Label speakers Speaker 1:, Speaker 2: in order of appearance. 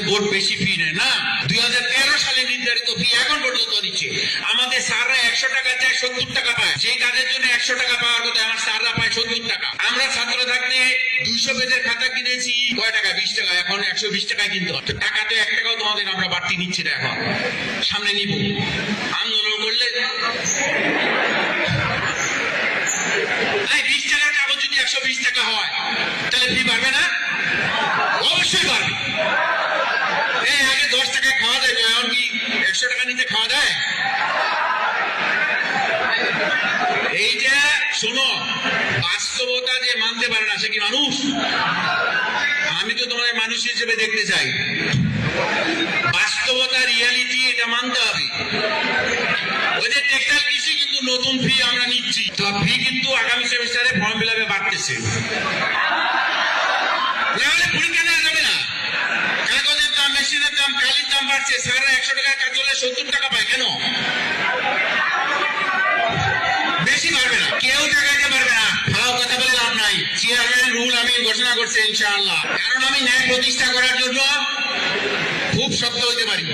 Speaker 1: Board বেশি ফি নেয় না, 2013 সালে নির্ধারিত ফি এখন পর্যন্ত নিচ্ছে। আমাদের স্যাররা 100 টাকা চায়, 70 টাকা পায়। সেই কাজের জন্য 100 টাকা পাওয়ার কথা, আমার স্যাররা পায় 70 টাকা। আমরা ছাত্র থাকতে 200 পেজের খাতা কিনেছি কয় টাকা? 20 টাকা। এখন 120 টাকায় কিনতে হয়। টাকাতে 1 টাকাও তোমাদের আমরা বাড়তি নিচ্ছি না। এখন সামনে নিব, আন্দোলন করলে 20 টাকার কাগজ যদি 120 টাকা হয় তাহলে ফি বাড়বে না? অবশ্যই বাড়বে। আগে 10 টাকায় খাওয়া যায়, এখন কি 100 টাকা নিতে খাওয়া যায়? এইটা শোনো, বাস্তবতা যে মানতে পারে না সে কি মানুষ? আমি তো তোমাদের মানুষ হিসেবে দেখতে চাই। বাস্তবতা, রিয়ালিটি, এটা মানতে হবে। ওদের টেক্সটাইল কৃষি কিন্তু নতুন ফি আমরা নিচ্ছি, তো ফি কিন্তু আগামী সেমিস্টারে ফর্ম ফিল আপে বাড়তেছে। নাহলে পরীক্ষা নেওয়া যাবে না। কাগজের দাম, মেশিনের দাম, কালির দাম বাড়ছে। স্যাররা 100 টাকার কাজ হলে 70 টাকা পায় কেন? বেশি বাড়বে না, কেউ টাকাইতে পারবে না। ভালো কথা বলে লাভ নাই। চেয়ারম্যান রুল আমি ঘোষণা করছি ইনশাআল্লাহ, কারণ আমি ন্যায় প্রতিষ্ঠা করার জন্য খুব শক্ত হইতে পারি।